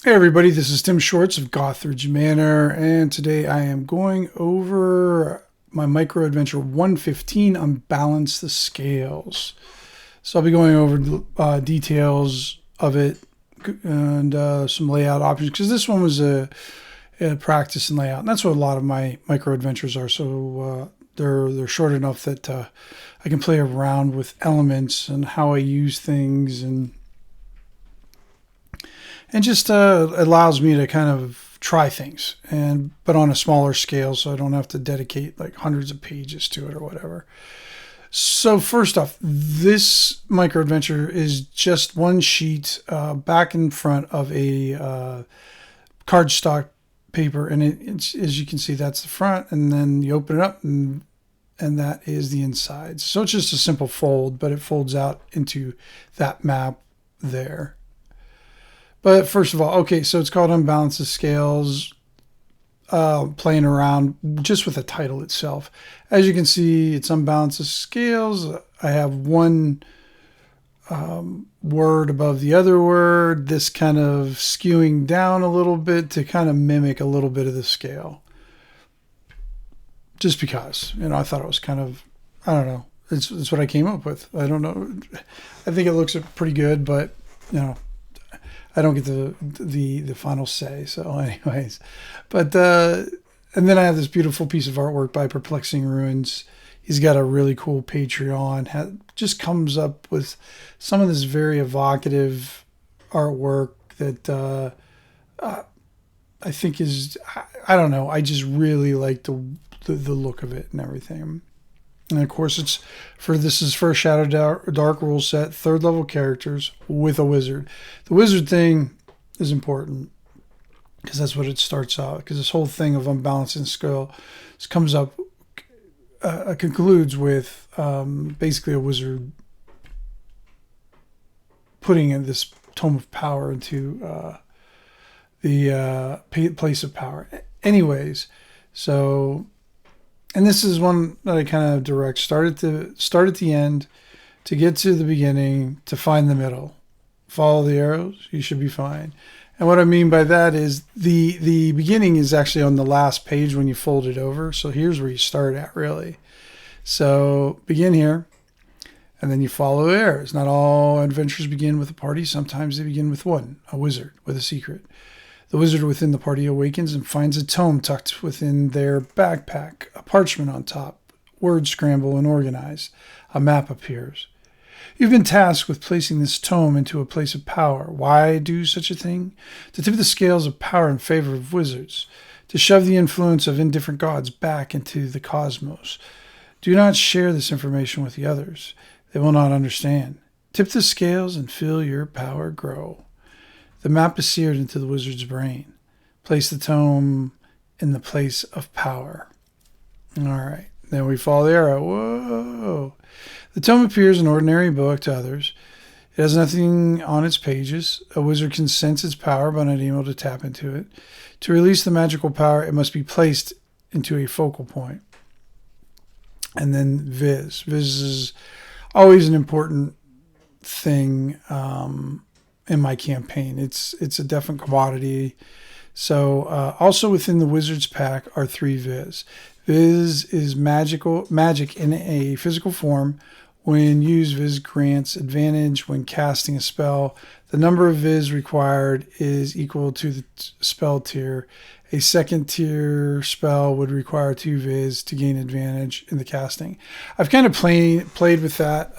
Hey everybody, this is Tim Shorts of Gothridge Manor, and today I am going over my micro adventure 115, Unbalance the Scales. So I'll be going over details of it and some layout options, because this one was a practice in layout, and that's what a lot of my micro adventures are. So they're short enough that I can play around with elements and how I use things, and just allows me to kind of try things, but on a smaller scale, so I don't have to dedicate like hundreds of pages to it or whatever. So first off, this micro adventure is just one sheet back in front of a cardstock paper, and it's, as you can see, that's the front, and then you open it up, and that is the inside. So it's just a simple fold, but it folds out into that map there. But first of all, okay, so it's called Unbalance the Scales, playing around just with the title itself. As you can see, it's Unbalance the Scales. I have one word above the other word, this kind of skewing down a little bit to kind of mimic a little bit of the scale. Just because, I thought it was kind of, I don't know, it's what I came up with. I don't know. I think it looks pretty good, but, I don't get the final say. So anyways, but and then I have this beautiful piece of artwork by Perplexing Ruins. He's got a really cool Patreon. Just comes up with some of this very evocative artwork that I think is, I don't know. I just really like the look of it and everything. And of course, this is for a ShadowDark rule set, 3rd level characters with a wizard. The wizard thing is important because that's what it starts out. Because this whole thing of unbalancing scale comes up, concludes with basically a wizard putting in this tome of power into the place of power. Anyways, so. And this is one that I kind of direct. Start at the end, to get to the beginning, to find the middle. Follow the arrows, you should be fine. And what I mean by that is the beginning is actually on the last page when you fold it over. So here's where you start at, really. So begin here, and then you follow the arrows. Not all adventures begin with a party. Sometimes they begin with one, a wizard with a secret. The wizard within the party awakens and finds a tome tucked within their backpack, a parchment on top. Words scramble and organize. A map appears. You've been tasked with placing this tome into a place of power. Why do such a thing? To tip the scales of power in favor of wizards. To shove the influence of indifferent gods back into the cosmos. Do not share this information with the others. They will not understand. Tip the scales and feel your power grow. The map is seared into the wizard's brain. Place the tome in the place of power. All right. Then we follow the arrow. Whoa. The tome appears an ordinary book to others. It has nothing on its pages. A wizard can sense its power but not able to tap into it. To release the magical power, it must be placed into a focal point. And then Viz. Viz is always an important thing in my campaign. It's a definite commodity. So also within the wizard's pack are 3 Viz. Viz is magic in a physical form. When used, Viz grants advantage when casting a spell. The number of Viz required is equal to the spell tier. A second tier spell would require 2 Viz to gain advantage in the casting. I've kind of played with that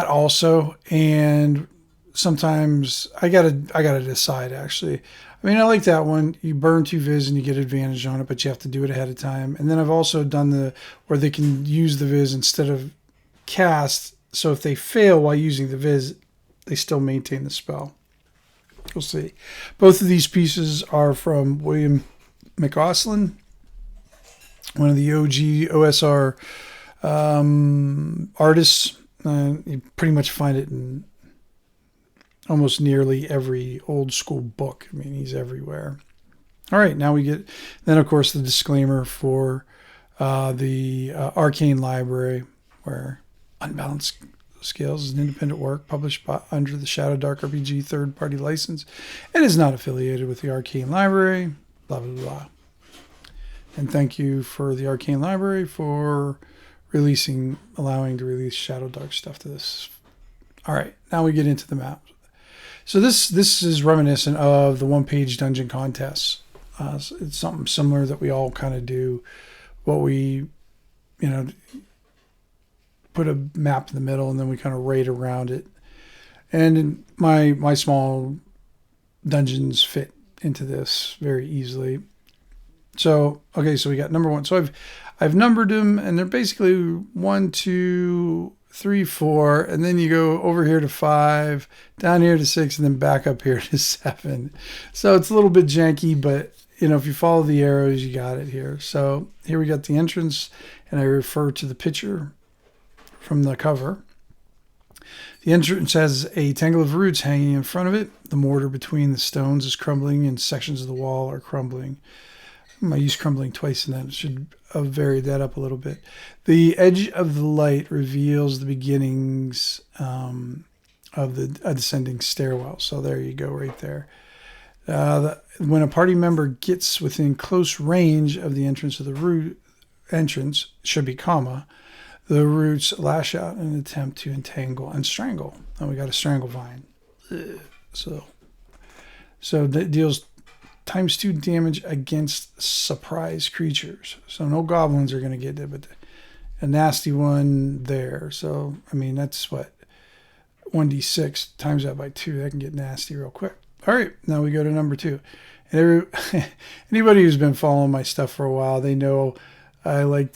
also, and sometimes I gotta decide, actually. I mean, I like that one. You burn 2 Viz and you get advantage on it, but you have to do it ahead of time. And then I've also done where they can use the Viz instead of cast, so if they fail while using the Viz, they still maintain the spell. We'll see. Both of these pieces are from William McAuslin, one of the OG OSR artists. You pretty much find it in almost nearly every old school book. I mean, he's everywhere. All right, now we get, then of course the disclaimer for the Arcane Library, where Unbalance the Scale is an independent work published under the ShadowDark RPG third-party license and is not affiliated with the Arcane Library, blah, blah, blah. And thank you for the Arcane Library for allowing to release ShadowDark stuff to this. All right, now we get into the map. So this is reminiscent of the one-page dungeon contests. So it's something similar that we all kind of do. What we, put a map in the middle and then we kind of raid around it. And my small dungeons fit into this very easily. So, okay, so we got number 1. So I've numbered them, and they're basically 1, 2, 3, 4, and then you go over here to 5, down here to 6, and then back up here to 7. So it's a little bit janky, but if you follow the arrows, you got it here. So here we got the entrance, and I refer to the picture from the cover. The entrance has a tangle of roots hanging in front of it. The mortar between the stones is crumbling, and sections of the wall are crumbling. I used crumbling twice, and that should have varied that up a little bit. The edge of the light reveals the beginnings of the descending stairwell. So there you go, right there. When a party member gets within close range of the entrance of the entrance, should be comma, the roots lash out in an attempt to entangle and strangle. And we got a strangle vine. So that deals ×2 damage against surprise creatures. So no goblins are going to get it, but a nasty one there. So, that's what? 1d6 times that by 2. That can get nasty real quick. All right, now we go to number 2. And anybody who's been following my stuff for a while, they know I like,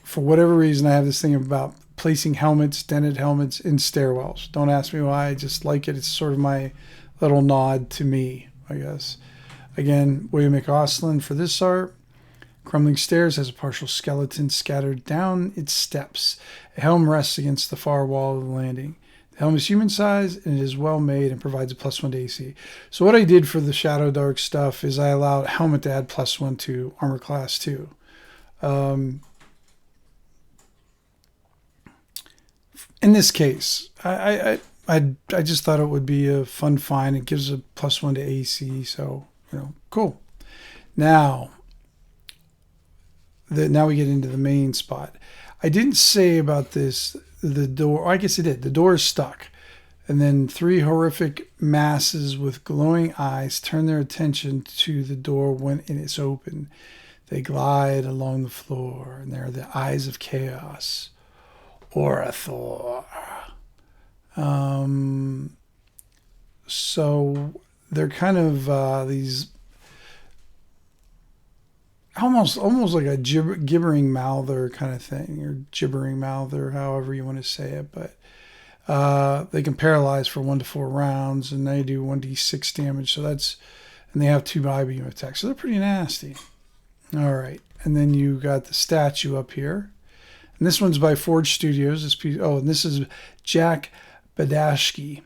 for whatever reason, I have this thing about placing dented helmets in stairwells. Don't ask me why. I just like it. It's sort of my little nod to me, I guess. Again, William McAuslan for this art. Crumbling stairs has a partial skeleton scattered down its steps. A helm rests against the far wall of the landing. The helm is human sized and it is well made and provides a +1 to AC. So what I did for the ShadowDark stuff is I allowed helmet to add +1 to armor class 2. In this case, I just thought it would be a fun find. It gives a +1 to AC, so cool. Now we get into the main spot. I didn't say about this, the door. I guess I did. The door is stuck. And then 3 horrific masses with glowing eyes turn their attention to the door when it is open. They glide along the floor, and they're the eyes of chaos. Orathor. So they're kind of these almost like a gibbering mouther kind of thing, or gibbering mouther, however you want to say it. But they can paralyze for 1 to 4 rounds, and they do 1d6 damage. So and they have 2 I-beam attacks, so they're pretty nasty. All right, and then you got the statue up here. And this one's by Forge Studios. And this is Jack Badashki.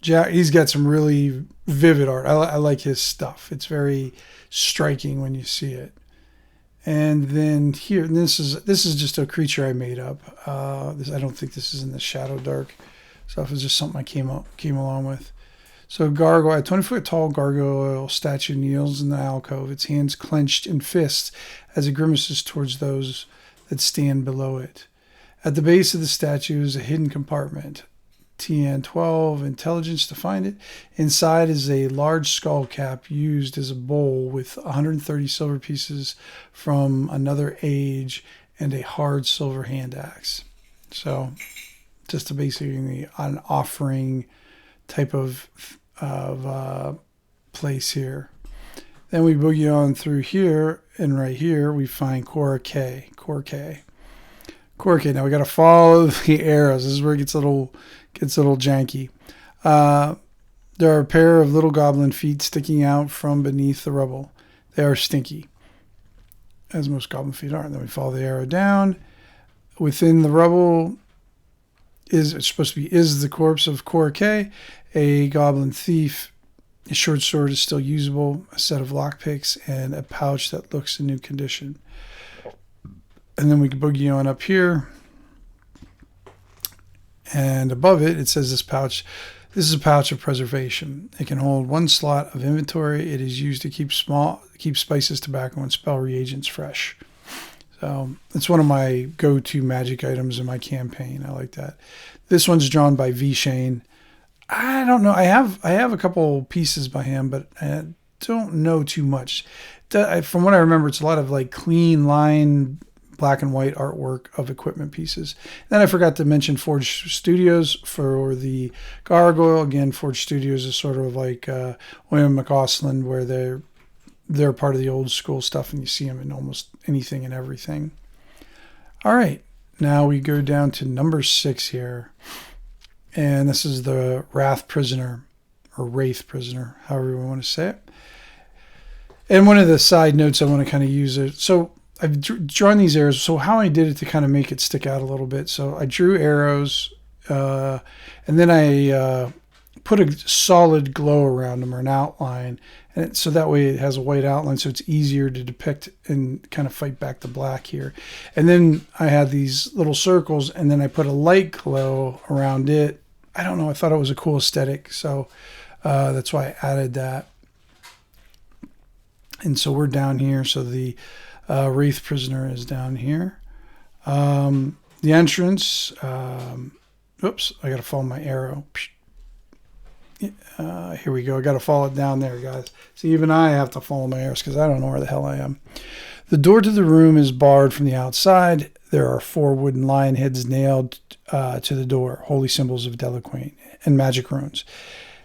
He's got some really vivid art. I like his stuff. It's very striking when you see it. And then here, and this is just a creature I made up. I don't think this is in the ShadowDark stuff. It's just something I came along with. So a 20-foot tall gargoyle statue kneels in the alcove, its hands clenched in fists as it grimaces towards those that stand below it. At the base of the statue is a hidden compartment. TN12 intelligence to find it. Inside is a large skull cap used as a bowl with 130 silver pieces from another age and a hard silver hand axe. So just basically an offering type of place here. Then we boogie on through here, and right here we find Core K. Now we got to follow the arrows. This is where it gets a little janky. There are a pair of little goblin feet sticking out from beneath the rubble. They are stinky, as most goblin feet are. And then we follow the arrow down. Within the rubble is the corpse of Core K, a goblin thief. A short sword is still usable, a set of lockpicks, and a pouch that looks in new condition. And then we can boogie on up here. And above it, it says this is a pouch of preservation. It can hold 1 slot of inventory. It is used to keep spices, tobacco, and spell reagents fresh. So it's one of my go-to magic items in my campaign. I like that. This one's drawn by V. Shane. I don't know. I have a couple pieces by him, but I don't know too much. From what I remember, it's a lot of like clean line, black and white artwork of equipment pieces. Then I forgot to mention Forge Studios for the Gargoyle. Again, Forge Studios is sort of like William McCausland, where they're part of the old school stuff, and you see them in almost anything and everything. All right, now we go down to number 6 here. And this is the Wraith Prisoner, or Wraith Prisoner, however you want to say it. And one of the side notes I want to kind of use it. So I've drawn these arrows. So how I did it to kind of make it stick out a little bit. So I drew arrows, and then I put a solid glow around them, or an outline. And so that way it has a white outline, so it's easier to depict and kind of fight back the black here. And then I had these little circles, and then I put a light glow around it. I don't know, I thought it was a cool aesthetic, so that's why I added that. And so we're down here, so the Wraith Prisoner is down here. The entrance, oops, I got to follow my arrow. Here we go. I got to follow it down there, guys. So even I have to follow my arrows because I don't know where the hell I am. The door to the room is barred from the outside. There are 4 wooden lion heads nailed to the door, holy symbols of Delaquain and magic runes.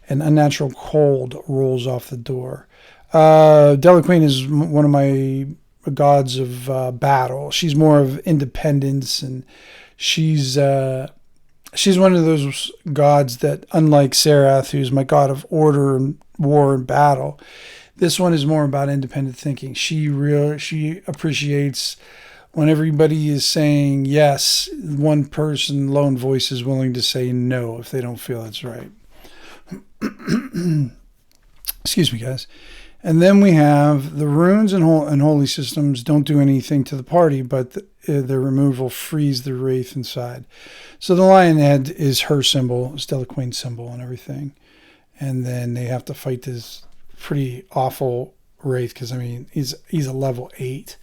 An unnatural cold rolls off the door. Delaquain is one of my gods of battle. She's more of independence, and she's one of those gods that, unlike Serath, who's my god of order and war and battle, this one is more about independent thinking. She appreciates when everybody is saying yes, one person, lone voice, is willing to say no if they don't feel it's right. Excuse me, guys. And then we have the runes and holy systems don't do anything to the party, but the removal frees the wraith inside. So the lion head is her symbol, Stella Queen's symbol, and everything. And then they have to fight this pretty awful wraith because, I mean, he's a level 8.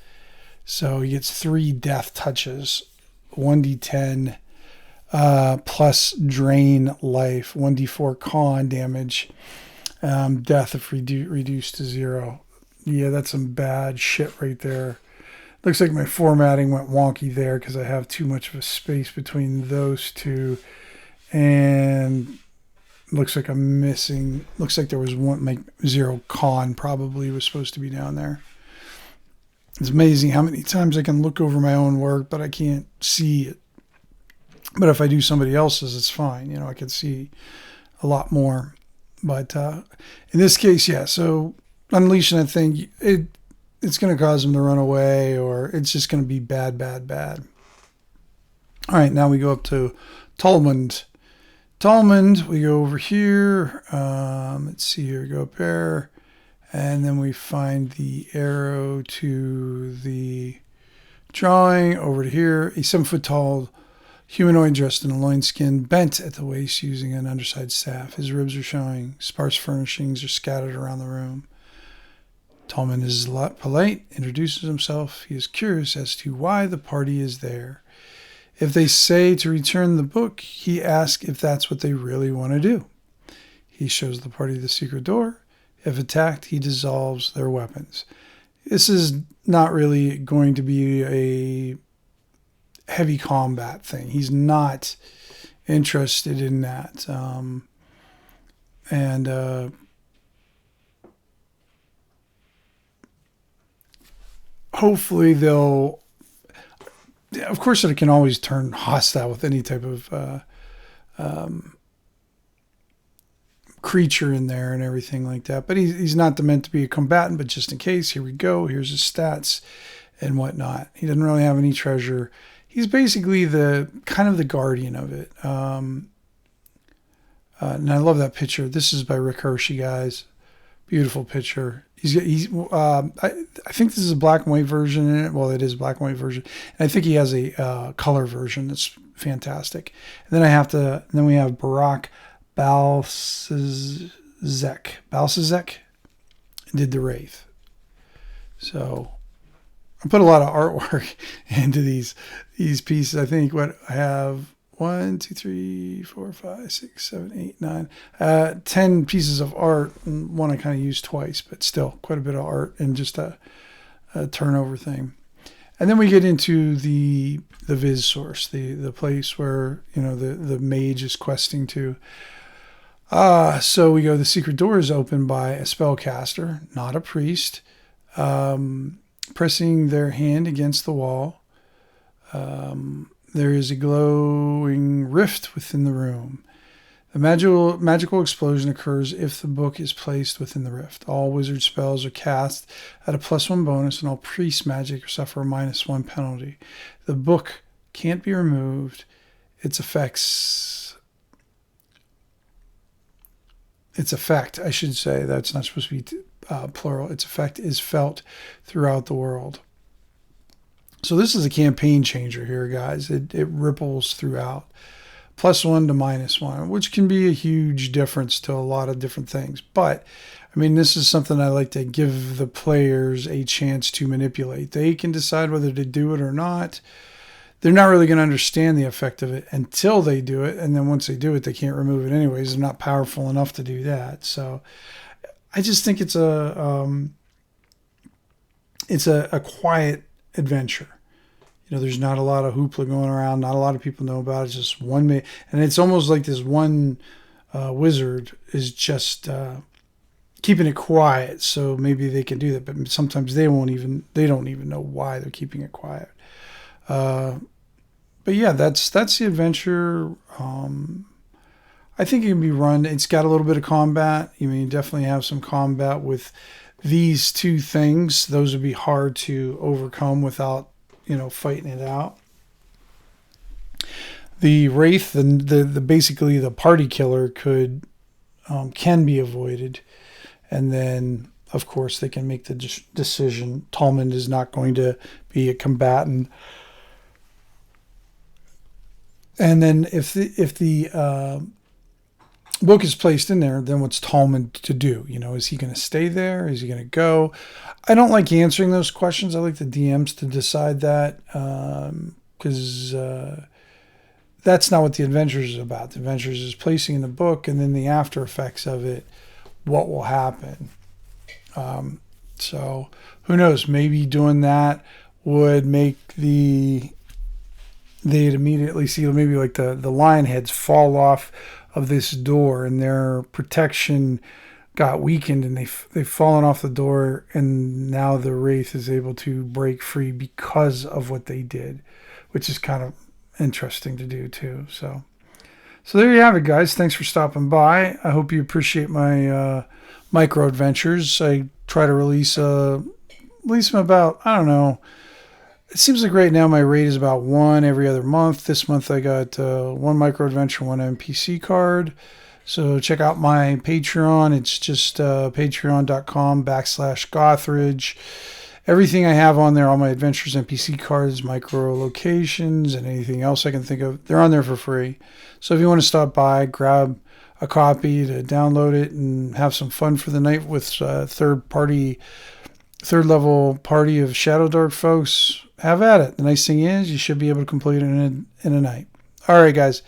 So he gets 3 death touches, 1d10 plus drain life, 1d4 con damage. Death if reduced to 0. Yeah, that's some bad shit right there. Looks like my formatting went wonky there because I have too much of a space between those two. And looks like I'm missing. Looks like there was one, like 0 con probably was supposed to be down there. It's amazing how many times I can look over my own work, but I can't see it. But if I do somebody else's, it's fine. You know, I can see a lot more. But in this case, yeah, so unleashing that thing, it's going to cause them to run away, or it's just going to be bad, bad, bad. All right, now we go up to Tolmund. Tolmund, we go over here. Let's see here, go up there. And then we find the arrow to the drawing over to here. A 7-foot-tall humanoid dressed in a loinskin, bent at the waist using an underside staff. His ribs are showing. Sparse furnishings are scattered around the room. Tolman is polite, introduces himself. He is curious as to why the party is there. If they say to return the book, he asks if that's what they really want to do. He shows the party the secret door. If attacked, he dissolves their weapons. This is not really going to be a heavy combat thing. He's not interested in that. Hopefully they'll, of course it can always turn hostile with any type of creature in there and everything like that. But he's not meant to be a combatant, but just in case, here we go. Here's his stats and whatnot. He doesn't really have any treasure. He's basically the kind of the guardian of it. And I love that picture. This is by Rick Hershey, guys. Beautiful picture. I think this is a black and white version. Well, it is a black and white version. And I think he has a color version that's fantastic. And then we have Barack Balsazek. Did the Wraith. So I put a lot of artwork into these pieces. I think what I have 1, 2, 3, 4, 5, 6, 7, 8, 9, 10 pieces of art, and one I kind of used twice, but still quite a bit of art and just a turnover thing. And then we get into the Viz source, the place where the mage is questing to. So we go. The secret door is opened by a spellcaster, not a priest, pressing their hand against the wall. There is a glowing rift within the room. The magical explosion occurs if the book is placed within the rift. All wizard spells are cast at a +1 bonus, and all priest magic suffer a -1 penalty. The book can't be removed. Its effect, I should say, that's not supposed to be plural. Its effect is felt throughout the world. So this is a campaign changer here, guys. It ripples throughout. +1 to -1, which can be a huge difference to a lot of different things. But, I mean, this is something I like to give the players a chance to manipulate. They can decide whether to do it or not. They're not really going to understand the effect of it until they do it. And then once they do it, they can't remove it anyways. They're not powerful enough to do that. So I just think it's a quiet adventure. There's not a lot of hoopla going around. Not a lot of people know about it. It's just one and it's almost like this one wizard is just keeping it quiet. So maybe they can do that, but sometimes they don't even know why they're keeping it quiet. But yeah, that's the adventure. I think it can be run. It's got a little bit of combat. You definitely have some combat with these two things. Those would be hard to overcome without fighting it out. The Wraith, the basically the party killer can be avoided, and then of course they can make the decision. Tallman is not going to be a combatant, and then if the book is placed in there, then what's Tallman to do? Is he going to stay there? Is he going to go? I don't like answering those questions. I like the DMs to decide that, because that's not what the Adventures is about. The Adventures is placing in the book, and then the after effects of it, what will happen. So who knows? Maybe doing that would make they'd immediately see maybe like the lion heads fall off of this door, and their protection got weakened, and they've fallen off the door, and now the Wraith is able to break free because of what they did, which is kind of interesting to do too. So there you have it, guys. Thanks for stopping by. I hope you appreciate my micro adventures. I try to release them about, I don't know, it seems like right now my rate is about one every other month. This month I got one micro adventure, one NPC card. So check out my Patreon. It's just patreon.com/Gothridge. Everything I have on there, all my adventures, NPC cards, micro locations, and anything else I can think of, they're on there for free. So if you want to stop by, grab a copy to download it and have some fun for the night with third level party of ShadowDark folks, have at it. The nice thing is you should be able to complete it in a night. All right, guys.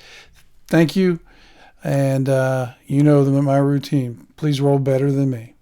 Thank you. And my routine. Please roll better than me.